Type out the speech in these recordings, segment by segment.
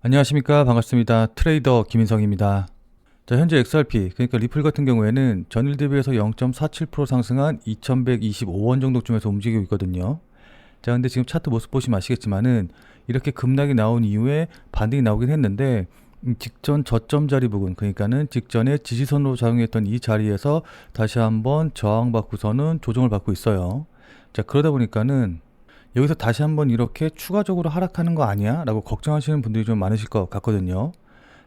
안녕하십니까. 반갑습니다. 트레이더 김인성입니다. 자, 현재 XRP, 그러니까 리플 같은 경우에는 전일 대비해서 0.47% 상승한 2125원 정도 쯤에서 움직이고 있거든요. 자, 근데 지금 차트 모습 보시면 아시겠지만은 이렇게 급락이 나온 이후에 반등이 나오긴 했는데 직전 저점 자리 부근, 그러니까는 직전에 지지선으로 작용했던 이 자리에서 다시 한번 저항받고서는 조정을 받고 있어요. 자, 그러다 보니까는 여기서 다시 한번 이렇게 추가적으로 하락하는 거 아니야? 라고 걱정하시는 분들이 좀 많으실 것 같거든요.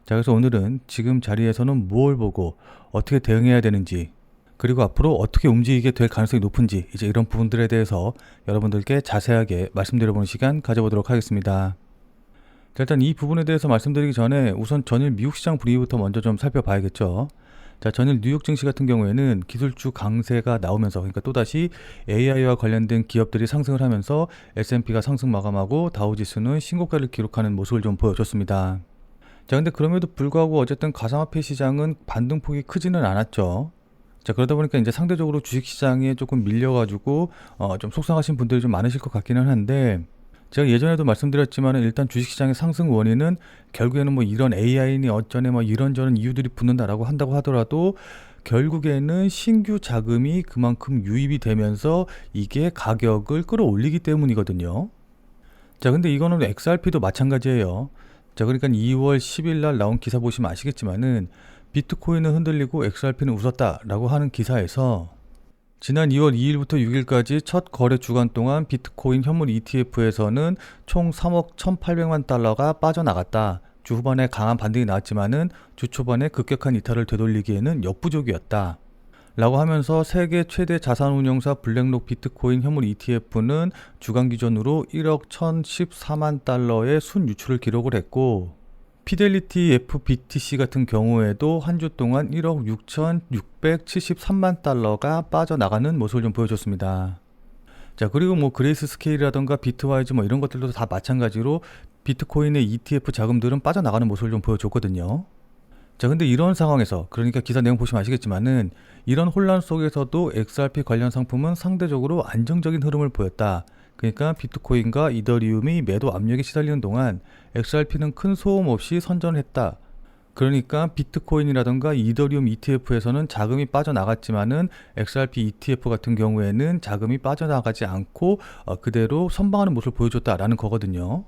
자, 그래서 오늘은 지금 자리에서는 뭘 보고 어떻게 대응해야 되는지, 그리고 앞으로 어떻게 움직이게 될 가능성이 높은지, 이제 이런 부분들에 대해서 여러분들께 자세하게 말씀드려보는 시간 가져보도록 하겠습니다. 자, 일단 이 부분에 대해서 말씀드리기 전에 우선 전일 미국 시장 분위기부터 먼저 좀 살펴봐야겠죠. 자, 전일 뉴욕 증시 같은 경우에는 기술주 강세가 나오면서, 그러니까 또다시 AI와 관련된 기업들이 상승을 하면서 S&P가 상승 마감하고 다우지수는 신고가를 기록하는 모습을 좀 보여줬습니다. 자, 근데 그럼에도 불구하고 어쨌든 가상화폐 시장은 반등폭이 크지는 않았죠. 자, 그러다 보니까 이제 상대적으로 주식시장에 조금 밀려가지고 좀 속상하신 분들이 좀 많으실 것 같기는 한데, 제가 예전에도 말씀드렸지만 일단 주식시장의 상승 원인은 결국에는 뭐 이런 AI니 어쩌네 뭐 이런저런 이유들이 붙는다라고 한다고 하더라도 결국에는 신규 자금이 그만큼 유입이 되면서 이게 가격을 끌어올리기 때문이거든요. 자, 근데 이거는 XRP도 마찬가지예요. 자, 그러니까 2월 10일 날 나온 기사 보시면 아시겠지만은 비트코인은 흔들리고 XRP는 웃었다라고 하는 기사에서 지난 2월 2일부터 6일까지 첫 거래 주간 동안 비트코인 현물 ETF에서는 총 3억 1,800만 달러가 빠져나갔다. 주 후반에 강한 반등이 나왔지만은 주 초반에 급격한 이탈을 되돌리기에는 역부족이었다. 라고 하면서 세계 최대 자산운용사 블랙록 비트코인 현물 ETF는 주간 기준으로 1억 1,014만 달러의 순유출을 기록을 했고, 피델리티 FBTC 같은 경우에도 한 주 동안 1억 6,673만 달러가 빠져나가는 모습을 좀 보여줬습니다. 자, 그리고 뭐 그레이스 스케일이라던가 비트와이즈 뭐 이런 것들도 다 마찬가지로 비트코인의 ETF 자금들은 빠져나가는 모습을 좀 보여줬거든요. 자, 근데 이런 상황에서, 그러니까 기사 내용 보시면 아시겠지만은 이런 혼란 속에서도 XRP 관련 상품은 상대적으로 안정적인 흐름을 보였다. 그러니까 비트코인과 이더리움이 매도 압력에 시달리는 동안 XRP는 큰 소음 없이 선전을 했다. 그러니까 비트코인이라던가 이더리움 ETF에서는 자금이 빠져나갔지만은 XRP ETF 같은 경우에는 자금이 빠져나가지 않고 그대로 선방하는 모습을 보여줬다라는 거거든요.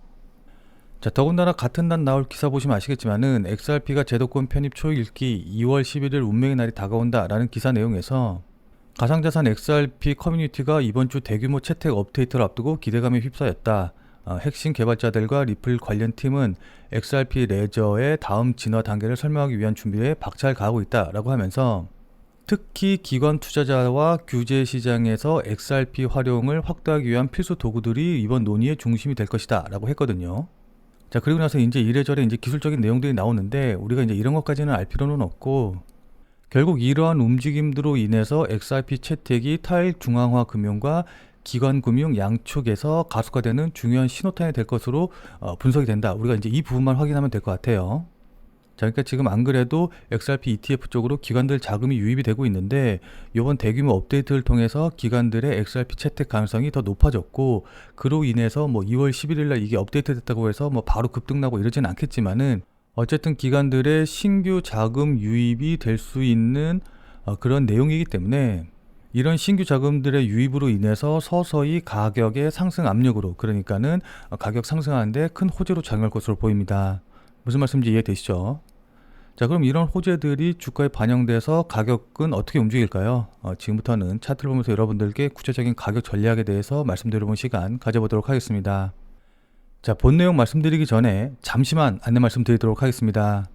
자, 더군다나 같은 날 나올 기사 보시면 아시겠지만은 XRP가 제도권 편입 초읽기 2월 11일 운명의 날이 다가온다라는 기사 내용에서 가상자산 XRP 커뮤니티가 이번 주 대규모 채택 업데이트를 앞두고 기대감에 휩싸였다. 핵심 개발자들과 리플 관련 팀은 XRP 레저의 다음 진화 단계를 설명하기 위한 준비에 박차를 가하고 있다라고 하면서 특히 기관 투자자와 규제 시장에서 XRP 활용을 확대하기 위한 필수 도구들이 이번 논의의 중심이 될 것이다 라고 했거든요. 자, 그리고 나서 이제 이래저래 이제 기술적인 내용들이 나오는데 우리가 이제 이런 것까지는 알 필요는 없고, 결국 이러한 움직임으로 인해서 XRP 채택이 탈중앙화 금융과 기관 금융 양쪽에서 가속화되는 중요한 신호탄이 될 것으로 분석이 된다. 우리가 이제 이 부분만 확인하면 될 것 같아요. 자, 그러니까 지금 안 그래도 XRP ETF 쪽으로 기관들 자금이 유입이 되고 있는데 이번 대규모 업데이트를 통해서 기관들의 XRP 채택 가능성이 더 높아졌고, 그로 인해서 뭐 2월 11일 날 이게 업데이트 됐다고 해서 뭐 바로 급등나고 이러진 않겠지만은 어쨌든 기관들의 신규 자금 유입이 될 수 있는 그런 내용이기 때문에 이런 신규 자금들의 유입으로 인해서 서서히 가격의 상승 압력으로, 그러니까는 가격 상승하는데 큰 호재로 작용할 것으로 보입니다. 무슨 말씀인지 이해되시죠? 자, 그럼 이런 호재들이 주가에 반영돼서 가격은 어떻게 움직일까요? 지금부터는 차트를 보면서 여러분들께 구체적인 가격 전략에 대해서 말씀드려본 시간 가져보도록 하겠습니다. 자, 본 내용 말씀드리기 전에 잠시만 안내 말씀드리도록 하겠습니다.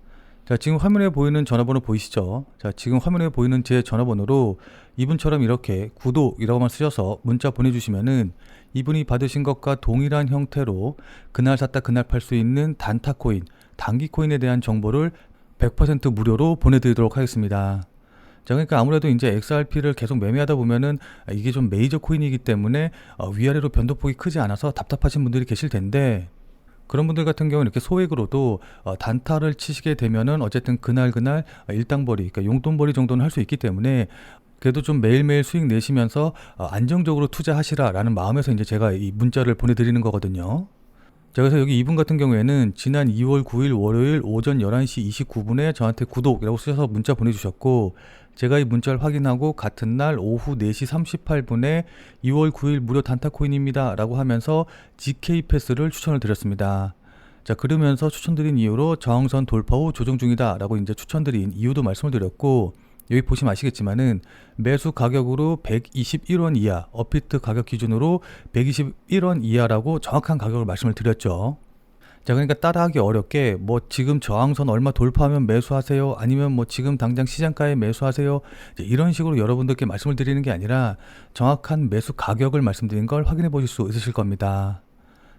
자, 지금 화면에 보이는 전화번호 보이시죠? 자, 지금 화면에 보이는 제 전화번호로 이분처럼 이렇게 구독이라고만 쓰셔서 문자 보내주시면은 이분이 받으신 것과 동일한 형태로 그날 샀다 그날 팔 수 있는 단타코인, 단기코인에 대한 정보를 100% 무료로 보내드리도록 하겠습니다. 자, 그러니까 아무래도 이제 XRP를 계속 매매하다 보면은 이게 좀 메이저 코인이기 때문에 위아래로 변동폭이 크지 않아서 답답하신 분들이 계실 텐데, 그런 분들 같은 경우는 이렇게 소액으로도 단타를 치시게 되면은 어쨌든 그날 일당벌이, 그러니까 용돈벌이 정도는 할 수 있기 때문에 그래도 좀 매일매일 수익 내시면서 안정적으로 투자하시라라는 마음에서 이제 제가 이 문자를 보내드리는 거거든요. 자, 그래서 여기 이분 같은 경우에는 지난 2월 9일 월요일 오전 11시 29분에 저한테 구독이라고 쓰셔서 문자 보내주셨고, 제가 이 문자를 확인하고 같은 날 오후 4시 38분에 2월 9일 무료 단타코인입니다 라고 하면서 GK 패스를 추천을 드렸습니다. 자, 그러면서 추천드린 이유로 저항선 돌파 후 조정 중이다 라고 이제 추천드린 이유도 말씀을 드렸고, 여기 보시면 아시겠지만은 매수 가격으로 121원 이하, 업비트 가격 기준으로 121원 이하라고 정확한 가격을 말씀을 드렸죠. 자, 그러니까 따라하기 어렵게 뭐 지금 저항선 얼마 돌파하면 매수하세요, 아니면 뭐 지금 당장 시장가에 매수하세요, 이런 식으로 여러분들께 말씀을 드리는 게 아니라 정확한 매수 가격을 말씀드린 걸 확인해 보실 수 있으실 겁니다.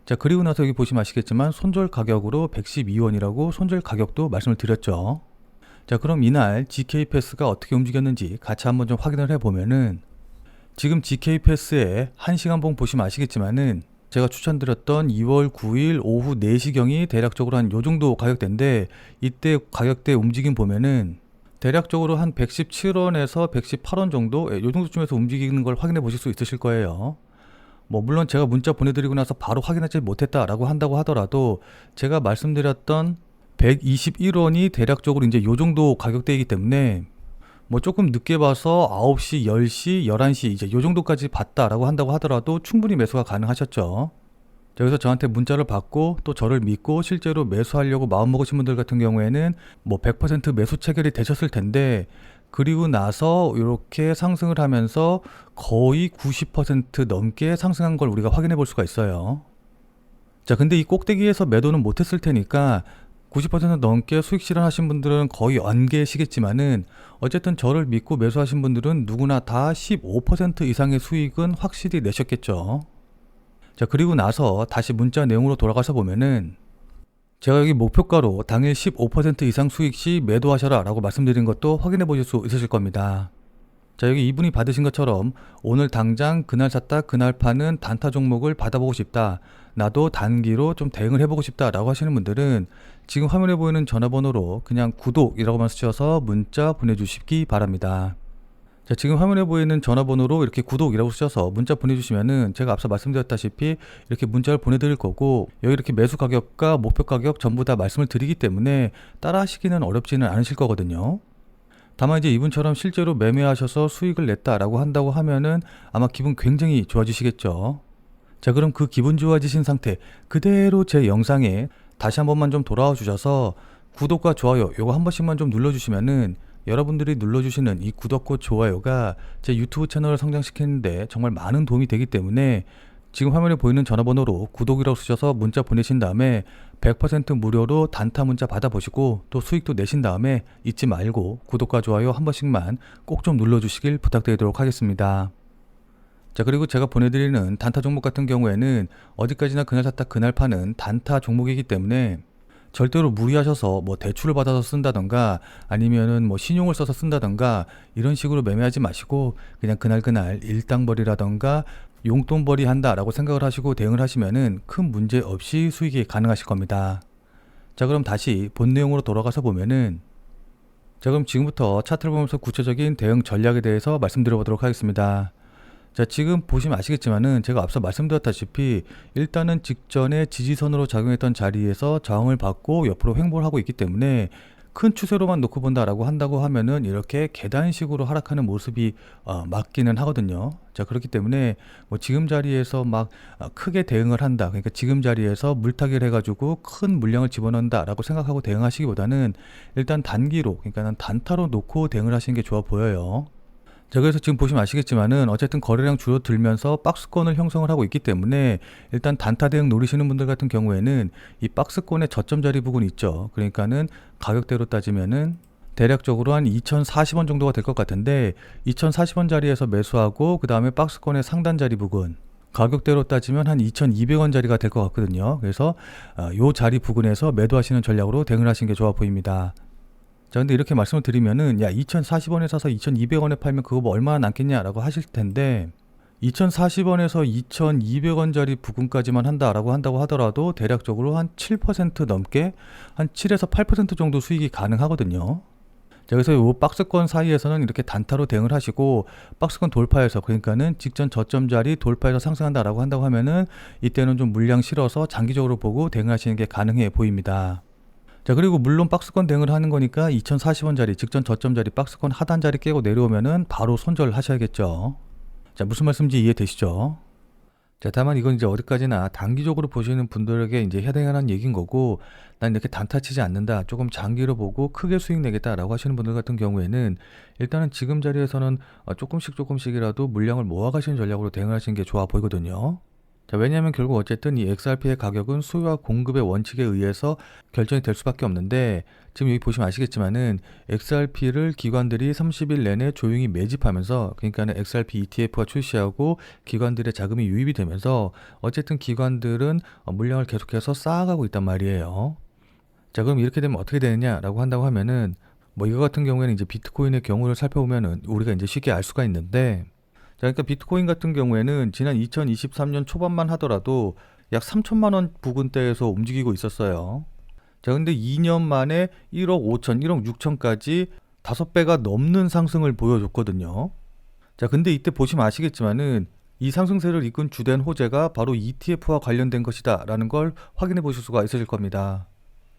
자, 그리고 나서 여기 보시면 아시겠지만 손절 가격으로 112원이라고 손절 가격도 말씀을 드렸죠. 자, 그럼 이날 GK 패스가 어떻게 움직였는지 같이 한번 좀 확인을 해보면은, 지금 GK 패스의 1시간봉 보시면 아시겠지만은 제가 추천드렸던 2월 9일 오후 4시경이 대략적으로 한 요정도 가격대인데, 이때 가격대 움직임 보면은 대략적으로 한 117원에서 118원 정도, 요 정도쯤에서 움직이는 걸 확인해 보실 수 있으실 거예요. 뭐 물론 제가 문자 보내드리고 나서 바로 확인하지 못했다라고 한다고 하더라도 제가 말씀드렸던 121원이 대략적으로 이제 요 정도 가격대이기 때문에 뭐 조금 늦게 봐서 9시, 10시, 11시 이제 요 정도까지 봤다라고 한다고 하더라도 충분히 매수가 가능하셨죠. 자, 여기서 저한테 문자를 받고 또 저를 믿고 실제로 매수하려고 마음먹으신 분들 같은 경우에는 뭐 100% 매수 체결이 되셨을 텐데, 그리고 나서 이렇게 상승을 하면서 거의 90% 넘게 상승한 걸 우리가 확인해 볼 수가 있어요. 자, 근데 이 꼭대기에서 매도는 못했을 테니까 90% 넘게 수익 실현하신 분들은 거의 안 계시겠지만은, 어쨌든 저를 믿고 매수하신 분들은 누구나 다 15% 이상의 수익은 확실히 내셨겠죠. 자, 그리고 나서 다시 문자 내용으로 돌아가서 보면은 제가 여기 목표가로 당일 15% 이상 수익 시 매도하셔라 라고 말씀드린 것도 확인해 보실 수 있으실 겁니다. 자, 여기 이분이 받으신 것처럼 오늘 당장 그날 샀다 그날 파는 단타 종목을 받아보고 싶다, 나도 단기로 좀 대응을 해보고 싶다 라고 하시는 분들은 지금 화면에 보이는 전화번호로 그냥 구독이라고만 쓰셔서 문자 보내주시기 바랍니다. 자, 지금 화면에 보이는 전화번호로 이렇게 구독이라고 쓰셔서 문자 보내주시면은 제가 앞서 말씀드렸다시피 이렇게 문자를 보내드릴 거고, 여기 이렇게 매수 가격과 목표 가격 전부 다 말씀을 드리기 때문에 따라 하시기는 어렵지는 않으실 거거든요. 다만 이제 이분처럼 실제로 매매하셔서 수익을 냈다라고 한다고 하면은 아마 기분 굉장히 좋아지시겠죠. 자, 그럼 그 기분 좋아지신 상태 그대로 제 영상에 다시 한 번만 좀 돌아와 주셔서 구독과 좋아요 요거 한 번씩만 좀 눌러주시면은, 여러분들이 눌러주시는 이 구독과 좋아요가 제 유튜브 채널을 성장시키는데 정말 많은 도움이 되기 때문에 지금 화면에 보이는 전화번호로 구독이라고 쓰셔서 문자 보내신 다음에 100% 무료로 단타 문자 받아보시고 또 수익도 내신 다음에 잊지 말고 구독과 좋아요 한 번씩만 꼭 좀 눌러주시길 부탁드리도록 하겠습니다. 자, 그리고 제가 보내드리는 단타 종목 같은 경우에는 어디까지나 그날 샀다 그날 파는 단타 종목이기 때문에 절대로 무리하셔서 뭐 대출을 받아서 쓴다던가 아니면은 뭐 신용을 써서 쓴다던가 이런 식으로 매매하지 마시고 그냥 그날 일당벌이라던가 용돈벌이 한다라고 생각을 하시고 대응을 하시면은 큰 문제 없이 수익이 가능하실 겁니다. 자, 그럼 다시 본 내용으로 돌아가서 보면은, 자, 그럼 지금부터 차트를 보면서 구체적인 대응 전략에 대해서 말씀드려 보도록 하겠습니다. 자, 지금 보시면 아시겠지만은 제가 앞서 말씀드렸다시피 일단은 직전에 지지선으로 작용했던 자리에서 저항을 받고 옆으로 횡보를 하고 있기 때문에 큰 추세로만 놓고 본다라고 한다고 하면은 이렇게 계단식으로 하락하는 모습이 맞기는 하거든요. 자, 그렇기 때문에 뭐 지금 자리에서 막 크게 대응을 한다, 그러니까 지금 자리에서 물타기를 해가지고 큰 물량을 집어넣는다라고 생각하고 대응하시기보다는 일단 단기로, 그러니까 단타로 놓고 대응을 하시는 게 좋아 보여요. 자, 그래서 지금 보시면 아시겠지만은 어쨌든 거래량 줄어들면서 박스권을 형성을 하고 있기 때문에 일단 단타 대응 노리시는 분들 같은 경우에는 이 박스권의 저점 자리 부분이 있죠. 그러니까는 가격대로 따지면은 대략적으로 한 2040원 정도가 될 것 같은데, 2040원 자리에서 매수하고 그 다음에 박스권의 상단 자리 부분 가격대로 따지면 한 2200원 자리가 될 것 같거든요. 그래서 요 자리 부근에서 매도하시는 전략으로 대응을 하시는 게 좋아 보입니다. 자, 근데 이렇게 말씀을 드리면은 야 2040원에 사서 2200원에 팔면 그거 뭐 얼마나 남겠냐라고 하실 텐데, 2040원에서 2200원짜리 부근까지만 한다라고 한다고 하더라도 대략적으로 한 7% 넘게 한 7에서 8% 정도 수익이 가능하거든요. 자, 그래서 이 박스권 사이에서는 이렇게 단타로 대응을 하시고, 박스권 돌파해서, 그러니까는 직전 저점 자리 돌파해서 상승한다라고 한다고 하면은 이때는 좀 물량 실어서 장기적으로 보고 대응하시는 게 가능해 보입니다. 자, 그리고 물론 박스권 대응을 하는 거니까 2040원 자리, 직전 저점 자리, 박스권 하단 자리 깨고 내려오면은 바로 손절하셔야겠죠. 자, 무슨 말씀인지 이해되시죠? 자, 다만 이건 이제 어디까지나 단기적으로 보시는 분들에게 이제 해당하는 얘기인 거고, 난 이렇게 단타 치지 않는다, 조금 장기로 보고 크게 수익 내겠다라고 하시는 분들 같은 경우에는 일단은 지금 자리에서는 조금씩이라도 물량을 모아가시는 전략으로 대응하시는 게 좋아 보이거든요. 자, 왜냐하면 결국 어쨌든 이 XRP의 가격은 수요와 공급의 원칙에 의해서 결정이 될 수밖에 없는데, 지금 여기 보시면 아시겠지만은 XRP를 기관들이 30일 내내 조용히 매집하면서, 그러니까는 XRP ETF가 출시하고 기관들의 자금이 유입이 되면서 어쨌든 기관들은 물량을 계속해서 쌓아가고 있단 말이에요. 자, 그럼 이렇게 되면 어떻게 되느냐라고 한다고 하면은, 뭐 이거 같은 경우에는 이제 비트코인의 경우를 살펴보면은 우리가 이제 쉽게 알 수가 있는데, 자, 그러니까 비트코인 같은 경우에는 지난 2023년 초반만 하더라도 약 3천만 원 부근대에서 움직이고 있었어요. 자, 근데 2년 만에 1억 5천, 1억 6천까지 5배가 넘는 상승을 보여줬거든요. 자, 근데 이때 보시면 아시겠지만은 이 상승세를 이끈 주된 호재가 바로 ETF와 관련된 것이다 라는 걸 확인해 보실 수가 있으실 겁니다.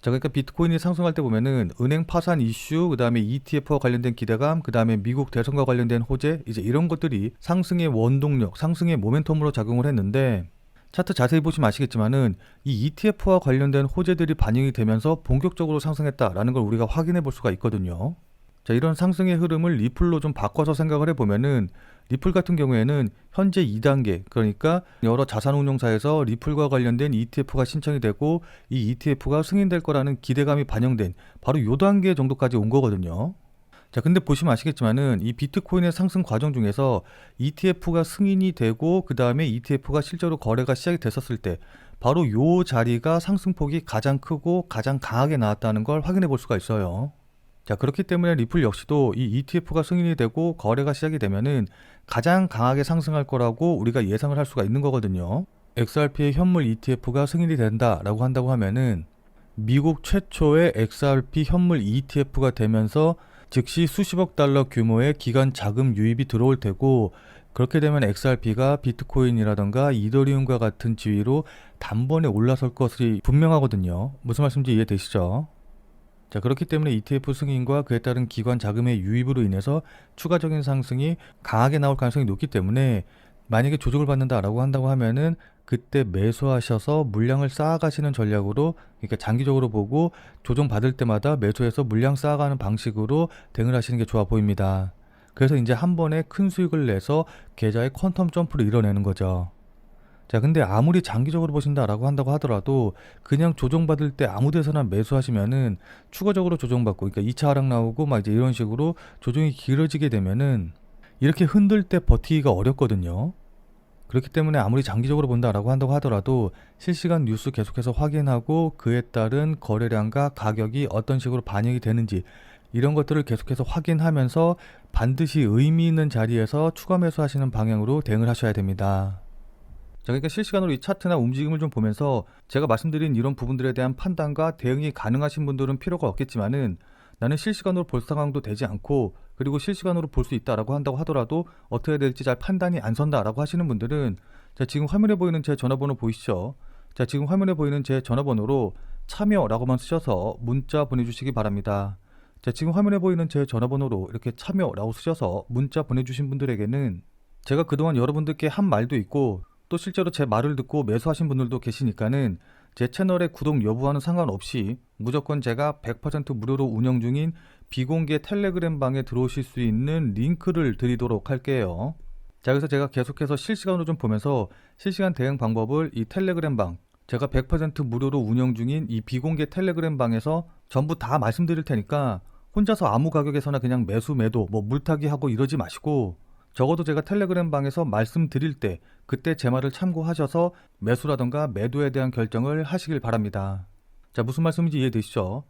자, 그러니까 비트코인이 상승할 때 보면은 은행 파산 이슈, 그 다음에 ETF와 관련된 기대감, 그 다음에 미국 대선과 관련된 호재, 이제 이런 것들이 상승의 원동력, 상승의 모멘텀으로 작용을 했는데, 차트 자세히 보시면 아시겠지만은 이 ETF와 관련된 호재들이 반영이 되면서 본격적으로 상승했다라는 걸 우리가 확인해 볼 수가 있거든요. 자, 이런 상승의 흐름을 리플로 좀 바꿔서 생각을 해보면은, 리플 같은 경우에는 현재 2단계, 그러니까 여러 자산운용사에서 리플과 관련된 ETF가 신청이 되고 이 ETF가 승인될 거라는 기대감이 반영된 바로 요 단계 정도까지 온 거거든요. 자, 근데 보시면 아시겠지만은 이 비트코인의 상승 과정 중에서 ETF가 승인이 되고 그 다음에 ETF가 실제로 거래가 시작이 됐었을 때 바로 요 자리가 상승폭이 가장 크고 가장 강하게 나왔다는 걸 확인해 볼 수가 있어요. 자, 그렇기 때문에 리플 역시도 이 ETF가 승인이 되고 거래가 시작이 되면은 가장 강하게 상승할 거라고 우리가 예상을 할 수가 있는 거거든요. XRP의 현물 ETF가 승인이 된다라고 한다고 하면은 미국 최초의 XRP 현물 ETF가 되면서 즉시 수십억 달러 규모의 기관 자금 유입이 들어올 테고, 그렇게 되면 XRP가 비트코인이라던가 이더리움과 같은 지위로 단번에 올라설 것이 분명하거든요. 무슨 말씀인지 이해되시죠? 자, 그렇기 때문에 ETF 승인과 그에 따른 기관 자금의 유입으로 인해서 추가적인 상승이 강하게 나올 가능성이 높기 때문에, 만약에 조정을 받는다라고 한다고 하면은 그때 매수하셔서 물량을 쌓아가시는 전략으로, 그러니까 장기적으로 보고 조정 받을 때마다 매수해서 물량 쌓아가는 방식으로 대응을 하시는 게 좋아 보입니다. 그래서 이제 한 번에 큰 수익을 내서 계좌의 퀀텀 점프를 이뤄내는 거죠. 자, 근데 아무리 장기적으로 보신다라고 한다고 하더라도 그냥 조정받을 때 아무 데서나 매수하시면은 추가적으로 조정받고, 그러니까 2차 하락 나오고 막 이제 이런 식으로 조정이 길어지게 되면은 이렇게 흔들 때 버티기가 어렵거든요. 그렇기 때문에 아무리 장기적으로 본다라고 한다고 하더라도 실시간 뉴스 계속해서 확인하고 그에 따른 거래량과 가격이 어떤 식으로 반영이 되는지 이런 것들을 계속해서 확인하면서 반드시 의미 있는 자리에서 추가 매수하시는 방향으로 대응을 하셔야 됩니다. 자, 그러니까 실시간으로 이 차트나 움직임을 좀 보면서 제가 말씀드린 이런 부분들에 대한 판단과 대응이 가능하신 분들은 필요가 없겠지만은, 나는 실시간으로 볼 상황도 되지 않고 그리고 실시간으로 볼 수 있다라고 한다고 하더라도 어떻게 해야 될지 잘 판단이 안 선다라고 하시는 분들은, 자, 지금 화면에 보이는 제 전화번호 보이시죠? 자, 지금 화면에 보이는 제 전화번호로 참여라고만 쓰셔서 문자 보내주시기 바랍니다. 자, 지금 화면에 보이는 제 전화번호로 이렇게 참여라고 쓰셔서 문자 보내주신 분들에게는 제가 그동안 여러분들께 한 말도 있고 또 실제로 제 말을 듣고 매수하신 분들도 계시니까는 제 채널의 구독 여부와는 상관없이 무조건 제가 100% 무료로 운영 중인 비공개 텔레그램 방에 들어오실 수 있는 링크를 드리도록 할게요. 자, 그래서 제가 계속해서 실시간으로 좀 보면서 실시간 대응 방법을 이 텔레그램 방, 제가 100% 무료로 운영 중인 이 비공개 텔레그램 방에서 전부 다 말씀드릴 테니까 혼자서 아무 가격에서나 그냥 매수 매도 뭐 물타기 하고 이러지 마시고, 적어도 제가 텔레그램 방에서 말씀드릴 때 그때 제 말을 참고하셔서 매수라던가 매도에 대한 결정을 하시길 바랍니다. 자, 무슨 말씀인지 이해되시죠?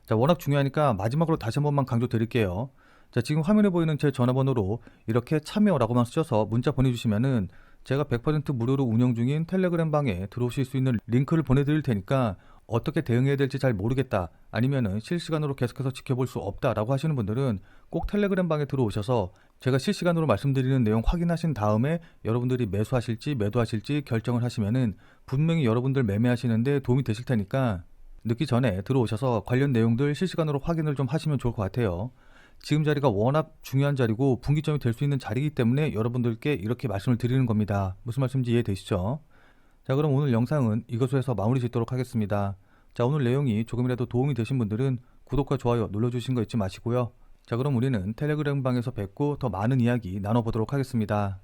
자, 워낙 중요하니까 마지막으로 다시 한 번만 강조드릴게요. 자, 지금 화면에 보이는 제 전화번호로 이렇게 참여라고만 쓰셔서 문자 보내주시면은 제가 100% 무료로 운영 중인 텔레그램 방에 들어오실 수 있는 링크를 보내드릴 테니까 어떻게 대응해야 될지 잘 모르겠다, 아니면은 실시간으로 계속해서 지켜볼 수 없다라고 하시는 분들은 꼭 텔레그램 방에 들어오셔서 제가 실시간으로 말씀드리는 내용 확인하신 다음에 여러분들이 매수하실지 매도하실지 결정을 하시면은 분명히 여러분들 매매하시는데 도움이 되실 테니까 늦기 전에 들어오셔서 관련 내용들 실시간으로 확인을 좀 하시면 좋을 것 같아요. 지금 자리가 워낙 중요한 자리고 분기점이 될 수 있는 자리이기 때문에 여러분들께 이렇게 말씀을 드리는 겁니다. 무슨 말씀인지 이해되시죠? 자, 그럼 오늘 영상은 이것으로 해서 마무리 짓도록 하겠습니다. 자, 오늘 내용이 조금이라도 도움이 되신 분들은 구독과 좋아요 눌러주신 거 잊지 마시고요. 자, 그럼 우리는 텔레그램 방에서 뵙고 더 많은 이야기 나눠보도록 하겠습니다.